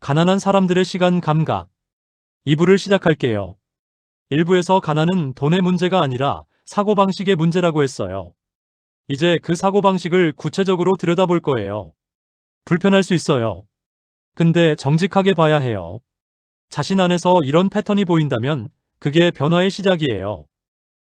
가난한 사람들의 시간 감각. 2부를 시작할게요. 1부에서 가난은 돈의 문제가 아니라 사고방식의 문제라고 했어요. 이제 그 사고방식을 구체적으로 들여다볼 거예요. 불편할 수 있어요. 근데 정직하게 봐야 해요. 자신 안에서 이런 패턴이 보인다면 그게 변화의 시작이에요.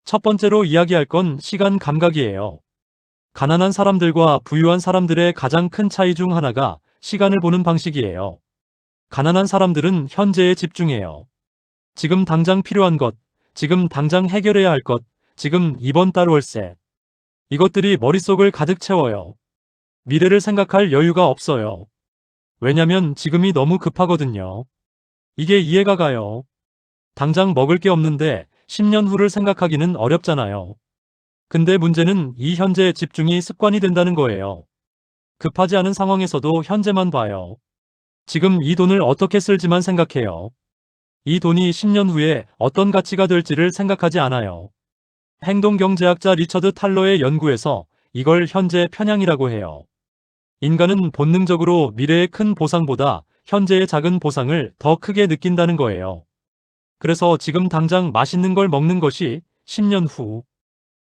첫 번째로 이야기할 건 시간 감각이에요. 가난한 사람들과 부유한 사람들의 가장 큰 차이 중 하나가 시간을 보는 방식이에요. 가난한 사람들은 현재에 집중해요. 지금 당장 필요한 것, 지금 당장 해결해야 할 것, 지금 이번 달 월세. 이것들이 머릿속을 가득 채워요. 미래를 생각할 여유가 없어요. 왜냐면 지금이 너무 급하거든요. 이게 이해가 가요. 당장 먹을 게 없는데 10년 후를 생각하기는 어렵잖아요. 근데 문제는 이 현재에 집중이 습관이 된다는 거예요. 급하지 않은 상황에서도 현재만 봐요. 지금 이 돈을 어떻게 쓸지만 생각해요. 이 돈이 10년 후에 어떤 가치가 될지를 생각하지 않아요. 행동경제학자 리처드 탈러의 연구에서 이걸 현재 편향이라고 해요. 인간은 본능적으로 미래의 큰 보상보다 현재의 작은 보상을 더 크게 느낀다는 거예요. 그래서 지금 당장 맛있는 걸 먹는 것이 10년 후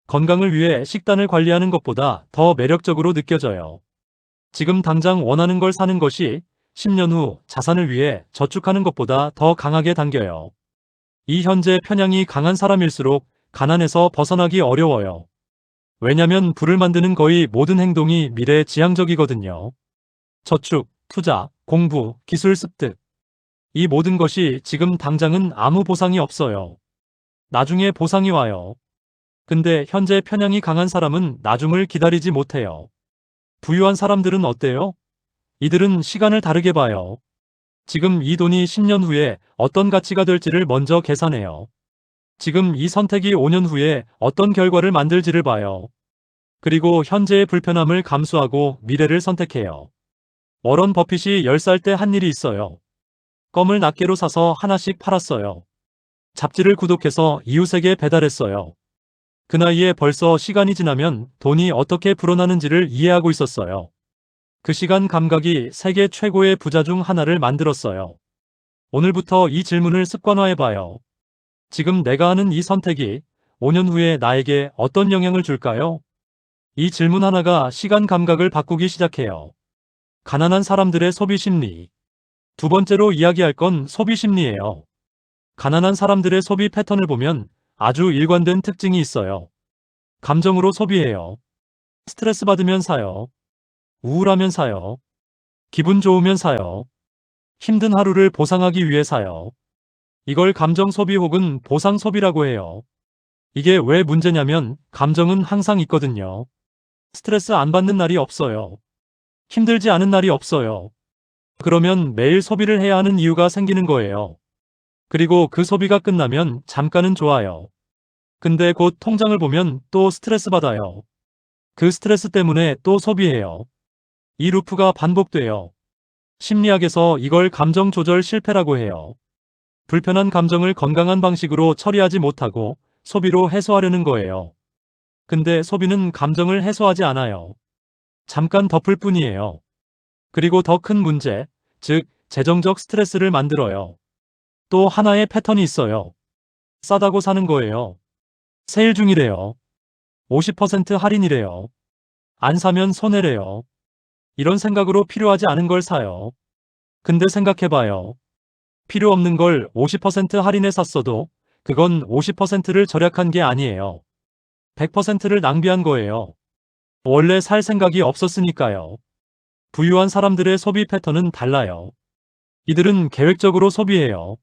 건강을 위해 식단을 관리하는 것보다 더 매력적으로 느껴져요. 지금 당장 원하는 걸 사는 것이 10년 후 자산을 위해 저축하는 것보다 더 강하게 당겨요. 이 현재 편향이 강한 사람일수록 가난에서 벗어나기 어려워요. 왜냐면 부를 만드는 거의 모든 행동이 미래 지향적이거든요. 저축, 투자, 공부, 기술 습득. 이 모든 것이 지금 당장은 아무 보상이 없어요. 나중에 보상이 와요. 근데 현재 편향이 강한 사람은 나중을 기다리지 못해요. 부유한 사람들은 어때요? 이들은 시간을 다르게 봐요. 지금 이 돈이 10년 후에 어떤 가치가 될지를 먼저 계산해요. 지금 이 선택이 5년 후에 어떤 결과를 만들지를 봐요. 그리고 현재의 불편함을 감수하고 미래를 선택해요. 워런 버핏이 10살 때 한 일이 있어요. 껌을 낱개로 사서 하나씩 팔았어요. 잡지를 구독해서 이웃에게 배달했어요. 그 나이에 벌써 시간이 지나면 돈이 어떻게 불어나는지를 이해하고 있었어요. 그 시간 감각이 세계 최고의 부자 중 하나를 만들었어요. 오늘부터 이 질문을 습관화해봐요. 지금 내가 하는 이 선택이 5년 후에 나에게 어떤 영향을 줄까요? 이 질문 하나가 시간 감각을 바꾸기 시작해요. 가난한 사람들의 소비 심리. 두 번째로 이야기할 건 소비 심리예요. 가난한 사람들의 소비 패턴을 보면 아주 일관된 특징이 있어요. 감정으로 소비해요. 스트레스 받으면 사요. 우울하면 사요. 기분 좋으면 사요. 힘든 하루를 보상하기 위해 사요. 이걸 감정 소비 혹은 보상 소비라고 해요. 이게 왜 문제냐면 감정은 항상 있거든요. 스트레스 안 받는 날이 없어요. 힘들지 않은 날이 없어요. 그러면 매일 소비를 해야 하는 이유가 생기는 거예요. 그리고 그 소비가 끝나면 잠깐은 좋아요. 근데 곧 통장을 보면 또 스트레스 받아요. 그 스트레스 때문에 또 소비해요. 이 루프가 반복돼요. 심리학에서 이걸 감정 조절 실패라고 해요. 불편한 감정을 건강한 방식으로 처리하지 못하고 소비로 해소하려는 거예요. 근데 소비는 감정을 해소하지 않아요. 잠깐 덮을 뿐이에요. 그리고 더 큰 문제, 즉 재정적 스트레스를 만들어요. 또 하나의 패턴이 있어요. 싸다고 사는 거예요. 세일 중이래요. 50% 할인이래요. 안 사면 손해래요. 이런 생각으로 필요하지 않은 걸 사요. 근데 생각해봐요. 필요 없는 걸 50% 할인해 샀어도 그건 50%를 절약한 게 아니에요. 100%를 낭비한 거예요. 원래 살 생각이 없었으니까요. 부유한 사람들의 소비 패턴은 달라요. 이들은 계획적으로 소비해요.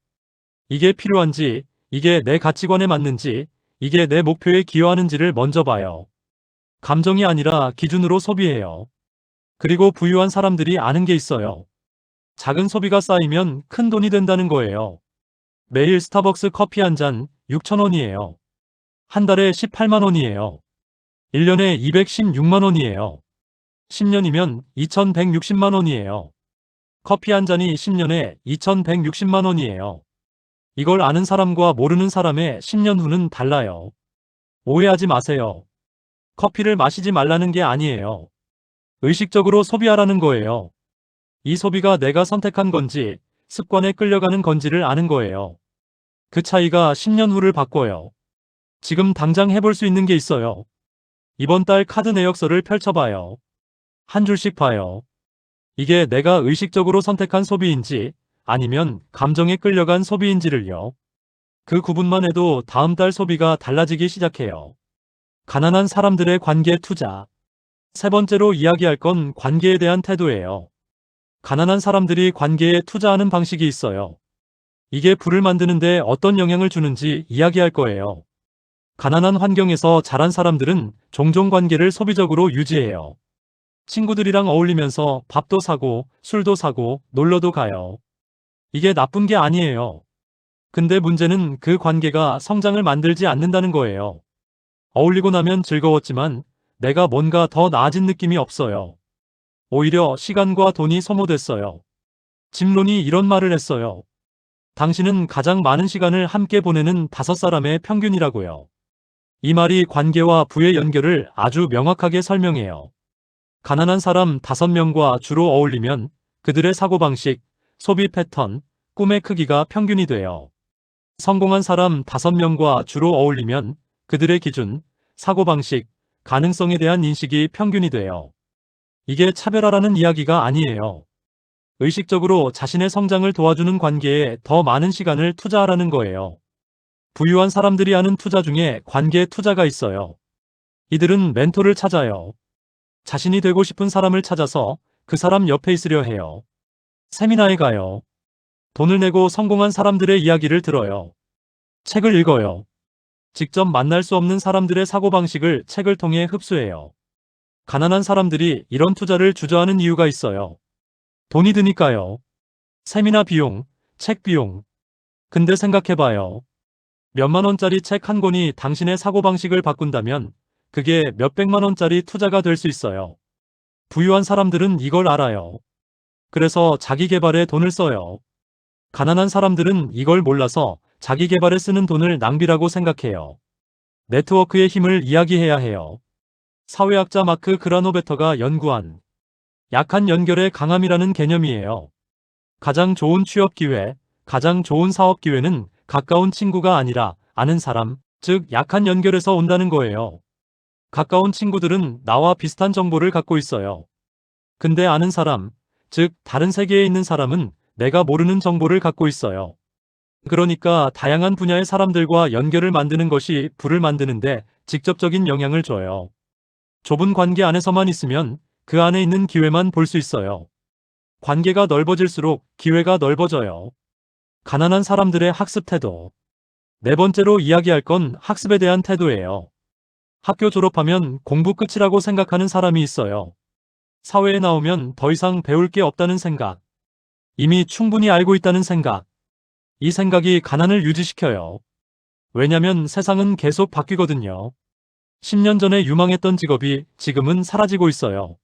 이게 필요한지, 이게 내 가치관에 맞는지, 이게 내 목표에 기여하는지를 먼저 봐요. 감정이 아니라 기준으로 소비해요. 그리고 부유한 사람들이 아는 게 있어요. 작은 소비가 쌓이면 큰 돈이 된다는 거예요. 매일 스타벅스 커피 한 잔 6,000원이에요. 한 달에 18만 원이에요. 1년에 216만 원이에요. 10년이면 2,160만 원이에요. 커피 한 잔이 10년에 2,160만 원이에요. 이걸 아는 사람과 모르는 사람의 10년 후는 달라요. 오해하지 마세요. 커피를 마시지 말라는 게 아니에요. 의식적으로 소비하라는 거예요. 이 소비가 내가 선택한 건지, 습관에 끌려가는 건지를 아는 거예요. 그 차이가 10년 후를 바꿔요. 지금 당장 해볼 수 있는 게 있어요. 이번 달 카드 내역서를 펼쳐봐요. 한 줄씩 봐요. 이게 내가 의식적으로 선택한 소비인지 아니면 감정에 끌려간 소비인지를요. 그 구분만 해도 다음 달 소비가 달라지기 시작해요. 가난한 사람들의 관계 투자. 세 번째로 이야기할 건 관계에 대한 태도예요. 가난한 사람들이 관계에 투자하는 방식이 있어요. 이게 부를 만드는데 어떤 영향을 주는지 이야기할 거예요. 가난한 환경에서 자란 사람들은 종종 관계를 소비적으로 유지해요. 친구들이랑 어울리면서 밥도 사고, 술도 사고, 놀러도 가요. 이게 나쁜 게 아니에요. 근데 문제는 그 관계가 성장을 만들지 않는다는 거예요. 어울리고 나면 즐거웠지만 내가 뭔가 더 나아진 느낌이 없어요. 오히려 시간과 돈이 소모됐어요. 짐론이 이런 말을 했어요. 당신은 가장 많은 시간을 함께 보내는 5사람의 평균이라고요. 이 말이 관계와 부의 연결을 아주 명확하게 설명해요. 가난한 사람 5명과 주로 어울리면 그들의 사고방식, 소비 패턴, 꿈의 크기가 평균이 돼요. 성공한 사람 5명과 주로 어울리면 그들의 기준, 사고방식, 가능성에 대한 인식이 평균이 돼요. 이게 차별화라는 이야기가 아니에요. 의식적으로 자신의 성장을 도와주는 관계에 더 많은 시간을 투자하라는 거예요. 부유한 사람들이 하는 투자 중에 관계 투자가 있어요. 이들은 멘토를 찾아요. 자신이 되고 싶은 사람을 찾아서 그 사람 옆에 있으려 해요. 세미나에 가요. 돈을 내고 성공한 사람들의 이야기를 들어요. 책을 읽어요. 직접 만날 수 없는 사람들의 사고방식을 책을 통해 흡수해요. 가난한 사람들이 이런 투자를 주저하는 이유가 있어요. 돈이 드니까요. 세미나 비용, 책 비용. 근데 생각해봐요. 몇만 원짜리 책 한 권이 당신의 사고방식을 바꾼다면 그게 몇백만 원짜리 투자가 될 수 있어요. 부유한 사람들은 이걸 알아요. 그래서 자기 개발에 돈을 써요. 가난한 사람들은 이걸 몰라서 자기 개발에 쓰는 돈을 낭비라고 생각해요. 네트워크의 힘을 이야기해야 해요. 사회학자 마크 그라노베터가 연구한 약한 연결의 강함이라는 개념이에요. 가장 좋은 취업 기회, 가장 좋은 사업 기회는 가까운 친구가 아니라 아는 사람, 즉 약한 연결에서 온다는 거예요. 가까운 친구들은 나와 비슷한 정보를 갖고 있어요. 근데 아는 사람, 즉 다른 세계에 있는 사람은 내가 모르는 정보를 갖고 있어요. 그러니까 다양한 분야의 사람들과 연결을 만드는 것이 부를 만드는데 직접적인 영향을 줘요. 좁은 관계 안에서만 있으면 그 안에 있는 기회만 볼 수 있어요. 관계가 넓어질수록 기회가 넓어져요. 가난한 사람들의 학습 태도. 네 번째로 이야기할 건 학습에 대한 태도예요. 학교 졸업하면 공부 끝이라고 생각하는 사람이 있어요. 사회에 나오면 더 이상 배울 게 없다는 생각. 이미 충분히 알고 있다는 생각. 이 생각이 가난을 유지시켜요. 왜냐면 세상은 계속 바뀌거든요. 10년 전에 유망했던 직업이 지금은 사라지고 있어요.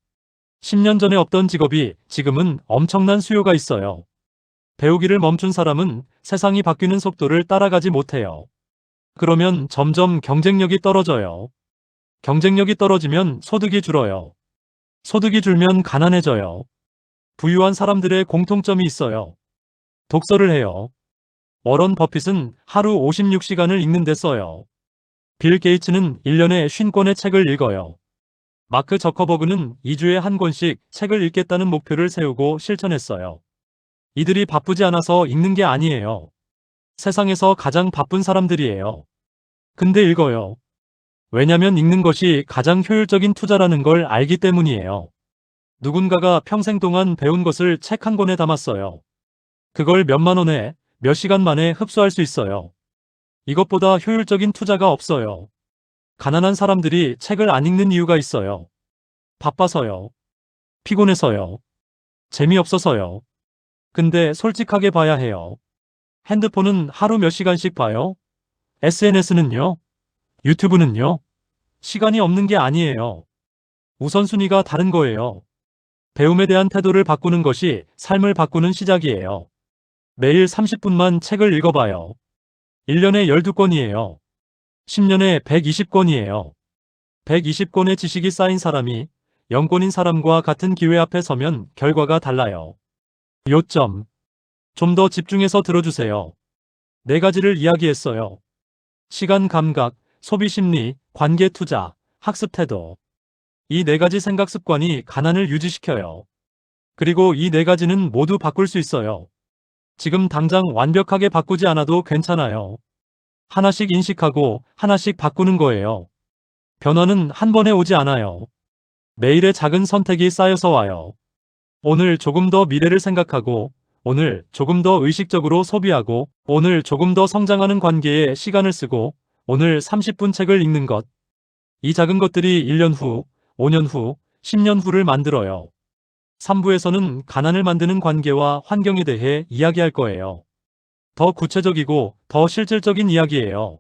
10년 전에 없던 직업이 지금은 엄청난 수요가 있어요. 배우기를 멈춘 사람은 세상이 바뀌는 속도를 따라가지 못해요. 그러면 점점 경쟁력이 떨어져요. 경쟁력이 떨어지면 소득이 줄어요. 소득이 줄면 가난해져요. 부유한 사람들의 공통점이 있어요. 독서를 해요. 워런 버핏은 하루 56시간을 읽는 데 써요. 빌 게이츠는 1년에 50권의 책을 읽어요. 마크 저커버그는 2주에 한 권씩 책을 읽겠다는 목표를 세우고 실천했어요. 이들이 바쁘지 않아서 읽는 게 아니에요. 세상에서 가장 바쁜 사람들이에요. 근데 읽어요. 왜냐면 읽는 것이 가장 효율적인 투자라는 걸 알기 때문이에요. 누군가가 평생 동안 배운 것을 책 한 권에 담았어요. 그걸 몇만 원에 몇 시간 만에 흡수할 수 있어요. 이것보다 효율적인 투자가 없어요. 가난한 사람들이 책을 안 읽는 이유가 있어요. 바빠서요. 피곤해서요. 재미없어서요. 근데 솔직하게 봐야 해요. 핸드폰은 하루 몇 시간씩 봐요? SNS는요? 유튜브는요? 시간이 없는 게 아니에요. 우선순위가 다른 거예요. 배움에 대한 태도를 바꾸는 것이 삶을 바꾸는 시작이에요. 매일 30분만 책을 읽어봐요. 1년에 12권이에요. 10년에 120권이에요. 120권의 지식이 쌓인 사람이 0권인 사람과 같은 기회 앞에 서면 결과가 달라요. 요점. 좀 더 집중해서 들어주세요. 네 가지를 이야기했어요. 시간 감각, 소비 심리, 관계 투자, 학습 태도. 이 네 가지 생각 습관이 가난을 유지시켜요. 그리고 이 네 가지는 모두 바꿀 수 있어요. 지금 당장 완벽하게 바꾸지 않아도 괜찮아요. 하나씩 인식하고 하나씩 바꾸는 거예요. 변화는 한 번에 오지 않아요. 매일의 작은 선택이 쌓여서 와요. 오늘 조금 더 미래를 생각하고, 오늘 조금 더 의식적으로 소비하고, 오늘 조금 더 성장하는 관계에 시간을 쓰고, 오늘 30분 책을 읽는 것. 이 작은 것들이 1년 후, 5년 후, 10년 후를 만들어요. 3부에서는 가난을 만드는 관계와 환경에 대해 이야기할 거예요. 더 구체적이고 더 실질적인 이야기예요.